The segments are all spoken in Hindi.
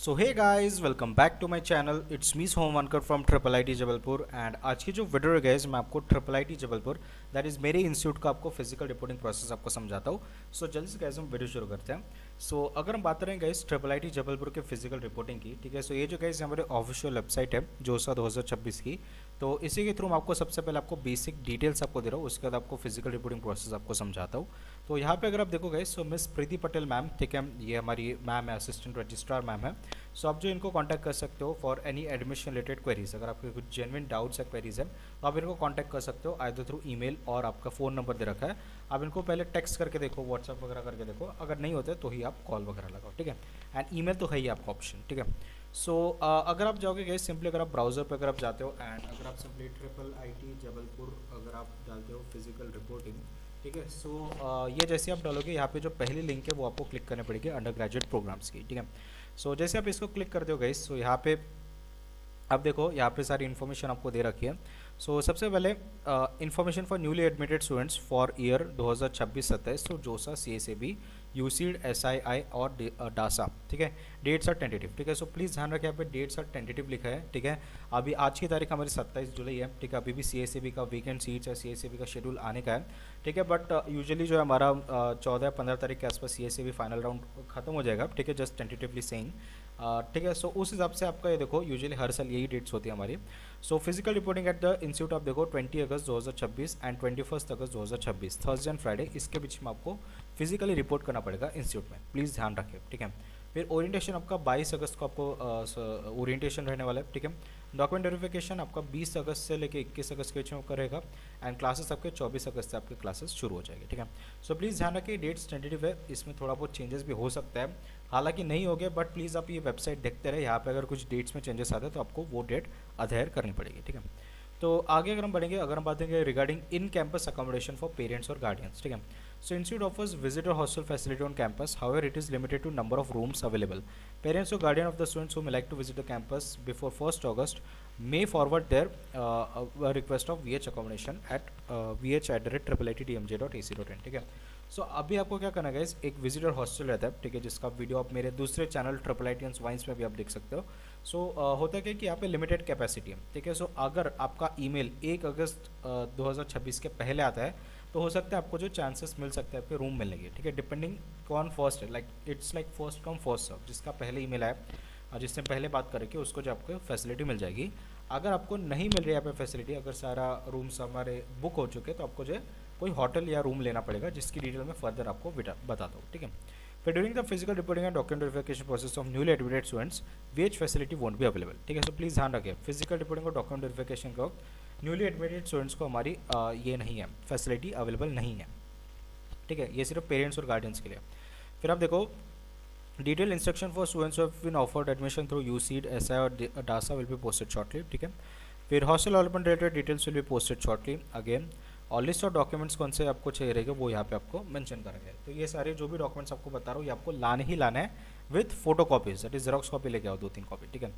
So hey guys welcome back to my channel. It's me Somvankar from triple IT Jabalpur. And आज की जो वीडियो है गाइस, मैं आपको triple IT Jabalpur that is मेरे इंस्टीट्यूट का आपको फिजिकल रिपोर्टिंग प्रोसेस आपको समझाता हूँ। सो जल्दी से गाइस हम वीडियो शुरू करते हैं। सो अगर हम बात करें गाइस ट्रिपल आईटी जबलपुर के फिजिकल रिपोर्टिंग की, ठीक है। सो ये जो गाइस हमारे ऑफिशियल वेबसाइट है जोसा 2026 की, तो इसी के थ्रू मैं आपको सबसे पहले आपको बेसिक डिटेल्स आपको दे रहा हूँ, उसके बाद आपको फिजिकल रिपोर्टिंग प्रोसेस आपको समझाता हूँ। तो यहाँ पे अगर आप देखो गाइस, सो मिस प्रीति पटेल मैम, ठीक है, ये हमारी मैम है, असिस्टेंट रजिस्ट्रार मैम है। सो आप जो इनको कांटेक्ट कर सकते हो for any admission related queries. अगर आपके कुछ जेन्युइन डाउट्स या क्वेरीज है तो आप इनको कांटेक्ट कर सकते हो आइदर थ्रू ईमेल, और आपका फ़ोन नंबर दे रखा है। आप इनको पहले टेक्स्ट करके देखो, व्हाट्सअप वगैरह करके देखो, अगर नहीं होते तो ही आप कॉल वगैरह लगाओ, ठीक है। एंड ईमेल तो है ही आपका ऑप्शन, ठीक है। सो अगर आप जाओगे गए सिंपली, अगर आप ब्राउज़र पर अगर आप जाते हो एंड अगर आप सिंपली ट्रिपल आईटी जबलपुर अगर आप डालते हो फिजिकल रिपोर्टिंग, ठीक है। सो ये जैसे आप डालोगे, यहाँ पे जो पहली लिंक है वो आपको क्लिक करनी पड़ेगी अंडर ग्रेजुएट प्रोग्राम्स की, ठीक है। सो जैसे आप इसको क्लिक करते हो गाइस, सो यहाँ पे अब देखो यहाँ पे सारी इन्फॉर्मेशन आपको दे रखी है। सो सबसे पहले information for newly admitted students for year 2026-27, तो जोसा CSAB यूसीड SII और डासा, ठीक है। डेट्स आर टेंटेटिव, ठीक है। सो प्लीज़ ध्यान रखें, यहाँ पे डेट्स आर टेंटेटिव लिखा है, ठीक है। अभी आज की तारीख हमारी 27 जुलाई है, ठीक है। अभी भी CSAB का वीकेंड सीट्स है, CSAB का शेड्यूल आने का है, ठीक है। बट यूजुअली जो है हमारा 14-15 तारीख के आसपास CSAB फाइनल राउंड खत्म हो जाएगा, ठीक है, जस्ट टेंटेटिवली सेइंग, ठीक है। सो उस हिसाब से आपका ये देखो, यूजुअली हर साल यही डेट्स होती है हमारी। So physical reporting at the institute आप देखो 20 अगस्त 2026 and 21 August 2026, Thursday and Friday, इसके बीच में आपको फिजिकली रिपोर्ट करना पड़ेगा इंस्टीट्यूट में, प्लीज़ ध्यान रखें, ठीक है। फिर ओरिएंटेशन आपका 22 अगस्त को आपको ओरिएंटेशन रहने वाला है, ठीक है। डॉक्यूमेंट वेरिफिकेशन आपका 20 अगस्त से लेकर 21 अगस्त के बीच में रहेगा। एंड क्लासेस आपके 24 अगस्त से आपके क्लासेस शुरू हो जाएंगे, ठीक है। सो प्लीज़ ध्यान रखिए, डेट्स टेंटेटिव है, इसमें थोड़ा बहुत चेंजेस भी हो सकता है, हालांकि नहीं हो गया, बट प्लीज़ आप ये वेबसाइट देखते रहे, यहाँ पे अगर कुछ डेट्स में चेंजेस आते हैं तो आपको वो डेट अधेयर करनी पड़ेगी, ठीक है। तो आगे अगर हम बढ़ेंगे, अगर हम बात करेंगे regarding in campus accommodation for parents और गार्डियंस, ठीक है। So institute offers visitor hostel facility on campus, however it is limited to number of rooms available. Parents or guardian of the students who may like to visit the campus before 1st August may forward their request of VH accommodation at vh@triple-itdmj.ac.in, ठीक है। सो अभी आपको क्या करना है गाइस, एक विजिटर हॉस्टल रहता है, ठीक है, जिसका वीडियो आप मेरे दूसरे चैनल ट्रिपल आईटीएंस वाइन्स में भी आप देख सकते हो। सो होता है कि यहाँ पे लिमिटेड कैपेसिटी है, ठीक है। सो अगर आपका ईमेल 1 अगस्त 2026 के पहले आता है तो हो सकता है आपको जो चांसेस मिल सकते हैं आपके रूम मिलने के, ठीक है, डिपेंडिंग कौन फर्स्ट है, like it's like first come first serve, जिसका पहले ईमेल आया और जिसने पहले बात कर रखी है उसको जो आपको फैसिलिटी मिल जाएगी। अगर आपको नहीं मिल रही है यहाँ पे फैसिलिटी, अगर सारा रूम्स हमारे बुक हो चुके हैं, तो आपको जो है कोई होटल या रूम लेना पड़ेगा, जिसकी डिटेल में फर्दर आपको बताता हूँ, ठीक है। फिर during the physical reporting and document verification process of newly admitted students VH facility won't be available, ठीक है। सो प्लीज़ ध्यान रखें, फिजिकल रिपोर्टिंग और डॉक्यूमेंट वेरिफिकेशन के वक्त न्यूली एडमिटेड स्टूडेंट्स को हमारी ये नहीं है, फैसिलिटी अवेलेबल नहीं है, ठीक है। ये सिर्फ पेरेंट्स और गार्डियंस के लिए। फिर आप देखो, detail instruction for students have been offered admission through UCEED SI और DASA will be posted shortly, ठीक है। फिर hostel allotment related details will be posted shortly again, और लिस्ट ऑफ डॉक्यूमेंट्स कौन से आपको चाहिए रहेगा वो यहाँ पे आपको मेंशन करा गया है। तो ये सारे जो भी डॉक्यूमेंट्स आपको बता रहा हूँ ये आपको लाने ही लाना है with photo copies, that is xerox copy लेके आओ 2-3 कॉपी, ठीक है।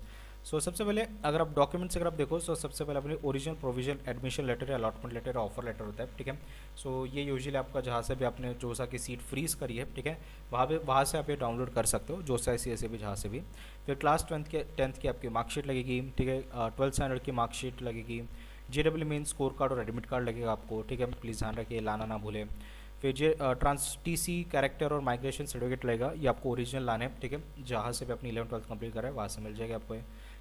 सो सबसे पहले अगर आप डॉक्यूमेंट्स अगर आप देखो, सो सबसे पहले अपनी original provision admission letter, allotment letter, offer letter होता है, ठीक है। सो ये यूजुअली आपका जहाँ से भी आपने जोसा की सीट फ्रीज करी है, ठीक है, वहाँ से आप ये डाउनलोड कर सकते हो, जोसा CSAB जहाँ से भी। फिर क्लास 10th की आपकी मार्कशीट लगेगी, ठीक है। 12th स्टैंडर्ड की मार्कशीट लगेगी, JEE मेन स्कोर कार्ड और एडमिट कार्ड लगेगा आपको, ठीक है। प्लीज़ ध्यान रखिए, लाना ना भूलें। फिर ट्रांस TC कैरेक्टर और माइग्रेशन सर्टिफिकेट लगेगा, ये आपको ओरिजिनल लाने हैं, ठीक है, जहाँ से भी अपनी 11th-12th कंप्लीट करें वहाँ से मिल जाएगा आपको।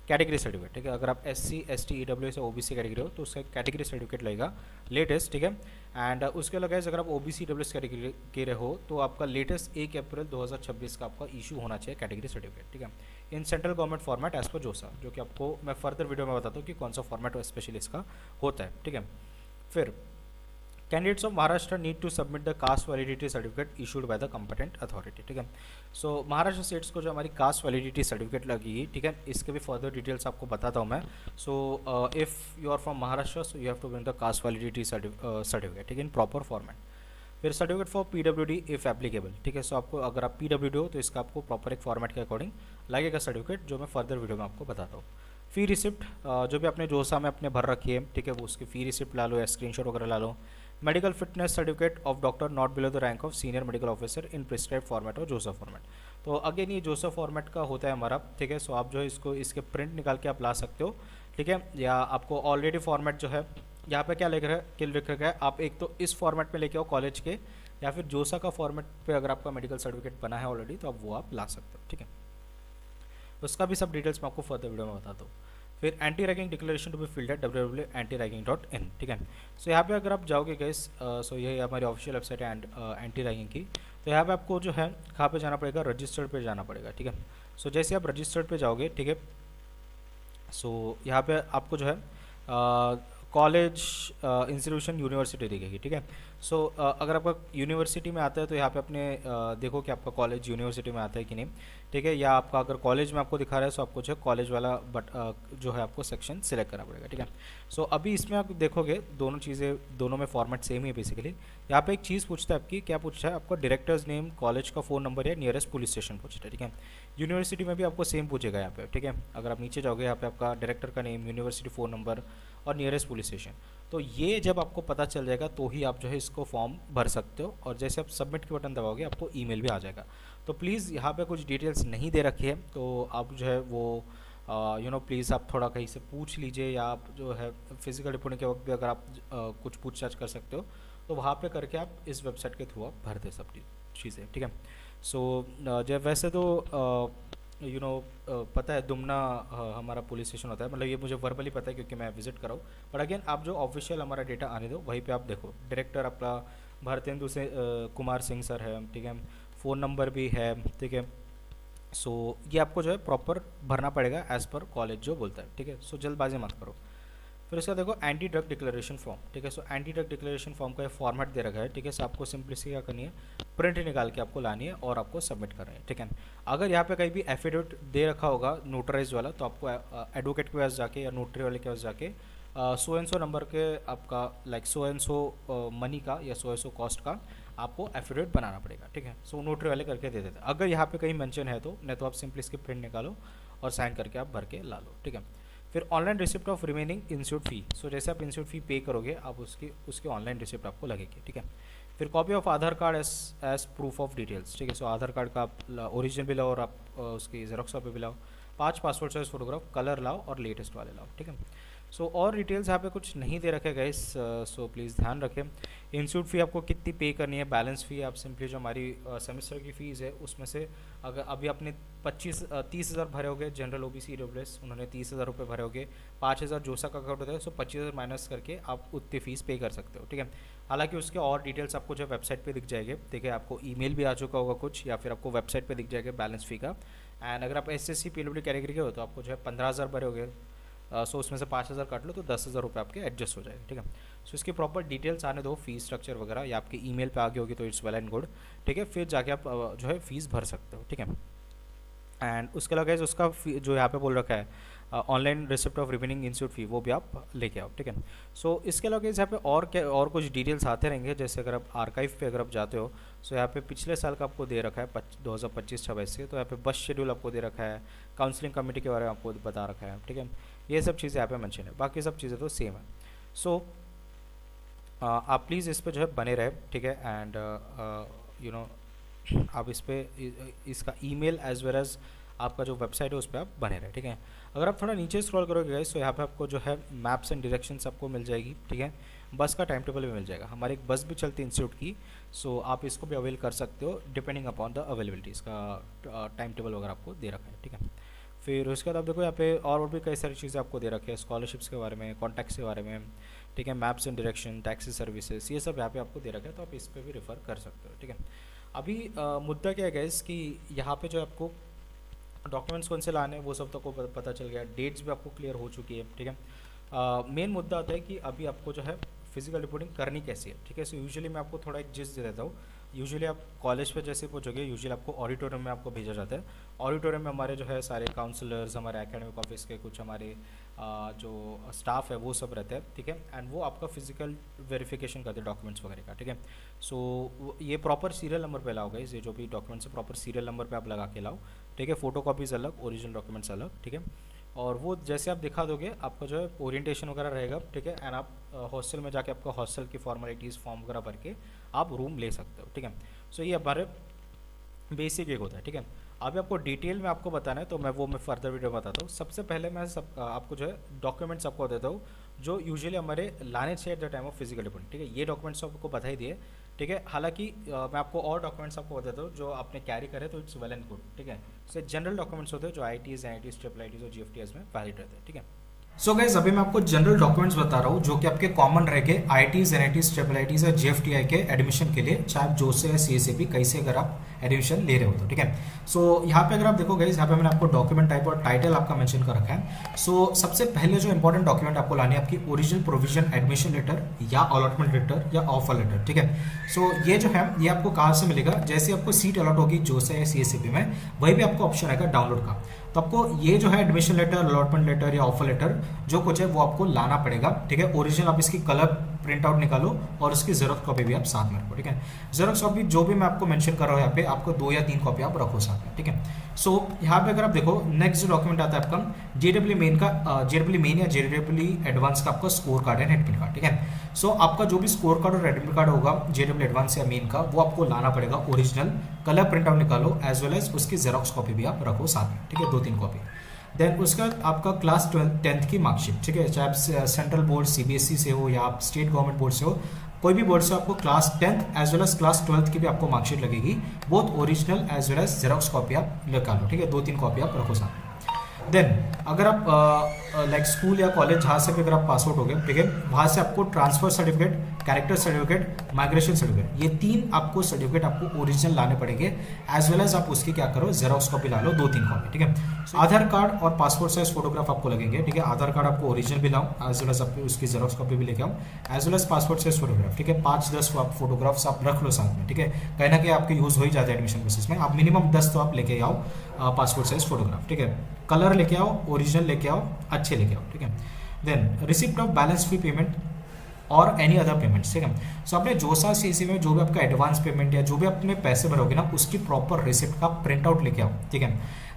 कैटेगरी सर्टिफिकेट, ठीक है, अगर आप SC ST EWS या OBC कैटेगरी हो तो उसका कैटेगरी सर्टिफिकेट लगेगा लेटेस्ट, ठीक है। एंड उसके अलावा अगर आप OBC EWS कैटेगरी के रहो तो आपका लेटेस्ट 1 अप्रैल 2026 का आपका इशू होना चाहिए कैटेगरी सर्टिफिकेट, ठीक है, in central government format as per JoSAA, जो कि आपको मैं फर्दर वीडियो में बताता हूँ कि कौन सा फॉर्मेट स्पेशली इसका होता है, ठीक है। फिर candidates of Maharashtra need to submit the caste validity certificate issued by the competent authority, ठीक है। सो महाराष्ट्र स्टेट्स को जो हमारी कास्ट वैलिडिटी सर्टिफिकेट लगेगी, ठीक है, इसके भी फर्दर डिटेल्स आपको बताता हूँ मैं। So if you are from Maharashtra so you have to bring the caste validity certificate, ठीक है, इन प्रॉपर फॉर्मेट। फिर certificate for PWD if applicable, ठीक है। सो आपको अगर आप PWD हो तो इसका आपको प्रॉपर एक फॉर्मेट के अकॉर्डिंग लगेगा सर्टिफिकेट, जो मैं फर्दर वीडियो में आपको बताता हूँ। फ़ी रिसिप्ट जो भी आपने जोसा में अपने भर रखी है, ठीक है, वो उसकी फ़ी रिसिप्ट ला लो या स्क्रीनशॉट वगैरह ला लो। Medical fitness certificate of doctor not below the rank of senior medical officer in prescribe format और जोसा फॉर्मेट, तो अगेन ये जोसेफ फॉर्मेट का होता है हमारा, ठीक है। सो आप जो है इसको इसके प्रिंट निकाल के आप ला सकते हो, ठीक है। या आपको ऑलरेडी फॉर्मेट जो है यहाँ पे क्या लिख रहा है कि लिख रखा है, आप एक तो इस फॉर्मेट में लेके आओ कॉलेज के, या फिर जोसा का फॉर्मेट पे अगर आपका मेडिकल सर्टिफिकेट बना है ऑलरेडी तो आप वो आप ला सकते हो, ठीक है। उसका भी सब डिटेल्स मैं आपको फर्दर वीडियो में बताता हूँ। फिर anti ragging declaration to be filled at www.antiraging.in, ठीक है। सो यहाँ पे अगर आप जाओगे गाइस, सो ये हमारी ऑफिशियल वेबसाइट है एंटी रैगिंग की। तो यहाँ पे आपको जो है कहाँ पे जाना पड़ेगा, रजिस्टर्ड पे जाना पड़ेगा, ठीक है। सो जैसे आप रजिस्टर्ड पे जाओगे, ठीक है, सो यहाँ पे आपको जो है कॉलेज इंस्टीट्यूशन यूनिवर्सिटी दिखेगी, ठीक है। सो अगर आपका यूनिवर्सिटी में आता है तो यहाँ पे अपने देखो कि आपका कॉलेज यूनिवर्सिटी में आता है कि नहीं, ठीक है। या आपका अगर कॉलेज में आपको दिखा रहा है तो आपको जो है कॉलेज वाला जो है आपको सेक्शन सिलेक्ट करना पड़ेगा, ठीक है। सो अभी इसमें आप देखोगे दोनों चीज़ें, दोनों में फॉर्मेट सेम ही है बेसिकली। यहाँ पे एक चीज़ पूछता है आपकी, क्या पूछता है आपका डायरेक्टर्स नेम, कॉलेज का फ़ोन नंबर या नियरेस्ट पुलिस स्टेशन पूछता है, ठीक है। यूनिवर्सिटी में भी आपको सेम पूछेगा यहाँ पे, ठीक है। अगर आप नीचे जाओगे यहाँ पे आपका डायरेक्टर का नेम, यूनिवर्सिटी फ़ोन नंबर और नियरेस्ट पुलिस स्टेशन। तो ये जब आपको पता चल जाएगा तो ही आप जो है इसको फॉर्म भर सकते हो, और जैसे आप सबमिट के बटन दबाओगे आपको ईमेल भी आ जाएगा। तो प्लीज़ यहाँ पे कुछ डिटेल्स नहीं दे रखी है तो आप जो है वो प्लीज़ आप थोड़ा कहीं से पूछ लीजिए, या आप जो है फिजिकल रिपोर्टिंग के वक्त भी अगर आप कुछ पूछताछ कर सकते हो तो वहाँ पे करके आप इस वेबसाइट के थ्रू आप भर दे सब चीज़ें, ठीक है। सो जब वैसे तो पता है दुमना हमारा पुलिस स्टेशन होता है, मतलब ये मुझे वर्बली पता है क्योंकि मैं विजिट कराऊँ। बट अगेन आप जो ऑफिशियल हमारा डेटा आने दो वहीं पे आप देखो, डायरेक्टर आपका भारतेंदु से कुमार सिंह सर है, ठीक है। फ़ोन नंबर भी है, ठीक है। सो ये आपको जो है प्रॉपर भरना पड़ेगा एज़ पर कॉलेज जो बोलता है, ठीक है। सो जल्दबाजी मत करो। फिर उसका देखो एंटी ड्रग डिक्लेरेशन फॉर्म, ठीक है। So anti drug declaration form का फॉर्मेट दे रखा है, ठीक है। सो आपको सिंपली सी क्या करनी है, प्रिंट निकाल के आपको लानी है और आपको सबमिट करनी है, ठीक है। अगर यहाँ पे कहीं भी एफिडेविट दे रखा होगा नोटराइज वाला तो आपको एडवोकेट के पास जाके या नोटरी वाले के पास जाके सो एंड सो नंबर के आपका like so and so money का या सो एंड सो कॉस्ट का आपको एफिडेविट बनाना पड़ेगा, ठीक है। सो नोटरी वाले करके दे देते हैं। अगर यहाँ पे कहीं मेंशन है तो, नहीं तो आप सिंपली इसकी प्रिंट निकालो और साइन करके आप भर के ला लो, ठीक है। फिर online receipt of remaining institute fee. So जैसे आप इंस्टीट्यूट फ़ी पे करोगे आप उसकी ऑनलाइन रिसिप्ट आपको लगेगी, ठीक है। फिर copy of Aadhaar card as proof of details, ठीक है। सो आधार कार्ड का आप ओरिजिनल भी लाओ और आप उसकी जेरोक्स कॉपी भी लाओ, 5 पासपोर्ट साइज फोटोग्राफ, कलर लाओ और लेटेस्ट वाले लाओ, ठीक है। सो और डिटेल्स यहाँ पे कुछ नहीं दे रखे गाइस, सो प्लीज़ ध्यान रखें। इंस्टीट्यूट फ़ी आपको कितनी पे करनी है, बैलेंस फ़ी आप सिंपली जो हमारी सेमेस्टर की फ़ीस है उसमें से अगर अभी आपने 30,000 भरे होगे जनरल ओबीसी ईडब्ल्यूएस, उन्होंने 30,000 रुपये भरे होगे, 5,000 जोसा का अकाउंट होता है, सो 25,000 माइनस करके आप उतनी फ़ीस पे कर सकते हो, ठीक है। हालांकि उसके और डिटेल्स आपको जो वेबसाइट पे दिख जाएंगे, ठीक है। आपको ईमेल भी आ चुका होगा कुछ, या फिर आपको वेबसाइट पे दिख जाएगा बैलेंस फ़ी का। एंड अगर आप SSC PWD कैटेगरी के हो तो आपको जो है 15,000 भरे होगे, सो उसमें से 5,000 काट लो तो 10,000 रुपये आपके एडजस्ट हो जाएगा, ठीक है। सो इसकी प्रॉपर डिटेल्स आने दो, फीस स्ट्रक्चर वगैरह, या आपके ईमेल पे आ गई होगी तो इट्स वेल एंड गुड, ठीक है। फिर जाके आप जो है फीस भर सकते हो, ठीक है। एंड उसके अलावा गाइस उसका जो यहाँ पे बोल रखा है online receipt of remaining institute fee, वो भी आप लेके आओ, ठीक है। सो इसके अलावा गाइस यहाँ पे और क्या और कुछ डिटेल्स आते रहेंगे, जैसे अगर आप आर्काइव पे अगर आप जाते हो, सो यहाँ पे पिछले साल का आपको दे रखा है 2025-26 से, तो यहाँ पे बस शेड्यूल आपको दे रखा है, काउंसलिंग कमेटी के बारे में आपको बता रखा है, ठीक है। ये सब चीज़ें यहाँ पे मेंशन है, बाकी सब चीज़ें तो सेम है। सो आप प्लीज़ इस पर जो है बने रहे, ठीक है। एंड आप इस पर इसका ईमेल एज वेल एज आपका जो वेबसाइट है उस पर आप बने रहे, ठीक है। अगर आप थोड़ा नीचे स्क्रॉल करोगे गाइस तो यहाँ पे आपको जो है मैप्स एंड डायरेक्शंस आपको मिल जाएगी, ठीक है। बस का टाइम टेबल भी मिल जाएगा, हमारी एक बस भी चलती है इंस्टीट्यूट की, सो आप इसको भी अवेल कर सकते हो डिपेंडिंग अपॉन द अवेलेबिलिटी, इसका टाइम टेबल वगैरह आपको दे रखा है, ठीक है। फिर उसके बाद आप देखो यहाँ पे और भी कई सारी चीज़ें आपको दे रखी है, स्कॉलरशिप्स के बारे में, कॉन्टैक्ट्स के बारे में, ठीक है। Maps and direction, taxi services, ये सब यहाँ पे आपको दे रखा है, तो आप इस पर भी रेफ़र कर सकते हो, ठीक है। अभी मुद्दा क्या है गाइस कि यहाँ पे जो आपको डॉक्यूमेंट्स कौन से लाने हैं वो सब तो आपको पता चल गया, डेट्स भी आपको क्लियर हो चुकी है, ठीक है। मेन मुद्दा आता है कि अभी आपको जो है फिजिकल रिपोर्टिंग करनी कैसी है, ठीक है। सो यूजुअली मैं आपको थोड़ा एक जिस्ट दे देता हूँ। यूजुअली आप कॉलेज पे जैसे पहुँचोगे, यूजुअली आपको ऑडिटोरियम में आपको भेजा जाता है। ऑडिटोरियम में हमारे जो है सारे काउंसलर्स, हमारे एकेडमिक ऑफिस के कुछ हमारे जो स्टाफ है वो सब रहते हैं, ठीक है। एंड वो आपका फिजिकल वेरिफिकेशन करते हैं डॉक्यूमेंट्स वगैरह का, ठीक है। सो ये प्रॉपर सीरियल नंबर पे लाओ गाइस, ये जो भी डॉक्यूमेंट्स है प्रॉपर सीरियल नंबर पे आप लगा के लाओ, ठीक है। फोटो कॉपीज़ अलग, ओरिजिनल डॉक्यूमेंट्स अलग, ठीक है। और वो जैसे आप दिखा दोगे आपका जो है ओरिएंटेशन वगैरह रहेगा, ठीक है। एंड आप हॉस्टल में जाके आपका हॉस्टल की फॉर्मेलिटीज़ फॉर्म वगैरह भर के आप रूम ले सकते हो, ठीक है। सो ये हमारे बेसिक एक होता है, ठीक है। अभी आपको डिटेल में आपको बताना है तो मैं फर्दर वीडियो बताता हूँ। सबसे पहले मैं आपको जो है डॉक्यूमेंट्स आपको देता हूँ जो यूजुअली हमारे लाने चाहिए at the time of physical deposit, ठीक है। ये डॉक्यूमेंट्स आपको बता ही दिए, ठीक है। हालांकि मैं आपको और डॉक्यूमेंट्स आपको बताता हूँ जो आपने कैरी करे तो इट्स वेल एंड गुड, ठीक है। सो जनरल डॉक्यूमेंट्स होते हैं जो IITs, NITs, ट्रिपल IITs और GFTs में वैलिड रहते हैं, ठीक है। सो गाइज अभी मैं आपको जनरल डॉक्यूमेंट्स बता रहा हूँ जो कि आपके कॉमन रहेंगे IITs, NITs, ट्रिपल IITs और GFTI के एडमिशन के लिए, चाहे आप जो से CSAB कहीं से अगर आप एडमिशन ले रहे हो तो, ठीक है। सो यहाँ पे अगर आप देखो गाइज, यहाँ पे मैंने आपको डॉक्यूमेंट टाइप और टाइटल आपका मेंशन कर रखा है। सो सबसे पहले जो इंपॉर्टेंट डॉक्यूमेंट आपको लानी है आपकी ओरिजिनल प्रोविजन एडमिशन लेटर या अलॉटमेंट लेटर या ऑफर लेटर, ठीक है। सो ये जो है ये आपको कहाँ से मिलेगा, जैसे आपको सीट अलॉट होगी जो से CSAB में, वही भी आपको ऑप्शन आएगा डाउनलोड का। तो आपको ये जो है एडमिशन लेटर, अलॉटमेंट लेटर या ऑफर लेटर जो कुछ है वो आपको लाना पड़ेगा, ठीक है। ओरिजिनल आप इसकी कलर प्रिंट आउट निकालो और उसकी जेरोक्स कॉपी भी आप साथ में रखो, ठीक है। जेरोक्स कॉपी जो भी मैं आपको मेंशन कर रहा हूँ यहाँ पे, आपको 2 या 3 कॉपी आप रखो साथ में, ठीक है। सो यहाँ पे अगर आप देखो नेक्स्ट जो डॉक्यूमेंट आता है आपका JEE मेन का, JEE मेन या JEE एडवांस का आपका score card and admit card, ठीक है। सो आपका जो भी स्कोर कार्ड और एडमिट कार्ड होगा JEE एडवांस या मेन का, वो आपको लाना पड़ेगा ओरिजिनल, कलर प्रिंट आउट निकालो एज वेल एज उसकी जेरोक्स कॉपी भी आप रखो साथ में, ठीक है, 2-3 कॉपी। देन उसका आपका क्लास 10th की मार्कशीट, ठीक है, चाहे आप सेंट्रल बोर्ड CBSE से हो या आप स्टेट गवर्नमेंट बोर्ड से हो, कोई भी बोर्ड से आपको class 10th as well as class 12th की भी आपको मार्कशीट लगेगी, both original as well as xerox copy आप निकालो, ठीक है, 2-3 कॉपी आप रखो साथ में। देन अगर आप लाइक स्कूल या कॉलेज जहाँ से भी अगर आप पास आउट हो गए, ठीक है, वहाँ से आपको transfer certificate, character certificate, migration certificate, ये 3 आपको सर्टिफिकेट आपको ओरिजिनल लाने पड़ेंगे एज वेल एज आप उसकी क्या करो, जेरोक्स कॉपी ला लो 2-3 कॉपी, ठीक है। आधार कार्ड और पासपोर्ट साइज फोटोग्राफ आपको लगेंगे, ठीक है। आधार कार्ड आपको ओरिजिनल भी लाओ एज वेल एज आपकी उसकी जेरोक्स कॉपी भी लेके आओ as well as passport size photograph, ठीक है। 5-10 फोटोग्राफ्स आप रख लो साथ में, ठीक है। कहीं ना कहीं आपके यूज हो ही जाता है एडमिशन प्रोसेस में, आप मिनिमम 10 तो आप लेके आओ पासपोर्ट साइज फोटोग्राफ, ठीक है। कलर लेके आओ, ओरिजिनल लेके आओ, अच्छे लेके आओ, ठीक है। Then receipt of balance fee payment और एनी अदर पेमेंट्स, ठीक है। सो आपने जो सा CSAB में जो भी आपका एडवांस पेमेंट या जो भी अपने पैसे भरोगे ना, उसकी प्रॉपर रिसिप्ट का प्रिंट आउट लेके आओ, ठीक है।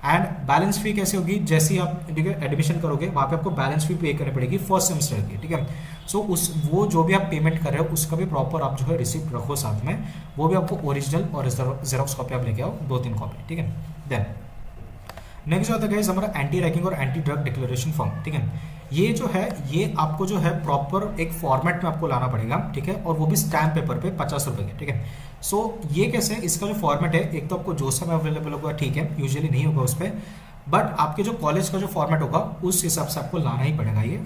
एंड बैलेंस फी कैसे होगी, जैसे ही आप, ठीक है, एडमिशन करोगे वहाँ पे आपको बैलेंस फी पे करनी पड़ेगी फर्स्ट सेमेस्टर की, ठीक है। सो वो जो भी आप पेमेंट कर रहे हो उसका भी प्रॉपर आप जो है रिसिप्ट रखो साथ में, वो भी आपको ओरिजिनल और जेरोक्स कॉपी आप लेके आओ 2-3 कॉपी, ठीक है। देन नेक्स्ट जो आता है हमारा एंटी रैगिंग और एंटी ड्रग डिक्लेरेशन फॉर्म, ठीक है। ये जो है ये आपको जो है प्रॉपर एक फॉर्मेट में आपको लाना पड़ेगा, ठीक है, और वो भी स्टैम्प पेपर पे 50 रुपए के, ठीक है। सो ये कैसे, इसका जो फॉर्मेट है, एक तो आपको जोसा में अवेलेबल होगा, ठीक है, यूजुअली नहीं होगा उस पर, बट आपके जो कॉलेज का जो फॉर्मेट होगा उस हिसाब से आपको लाना ही पड़ेगा ये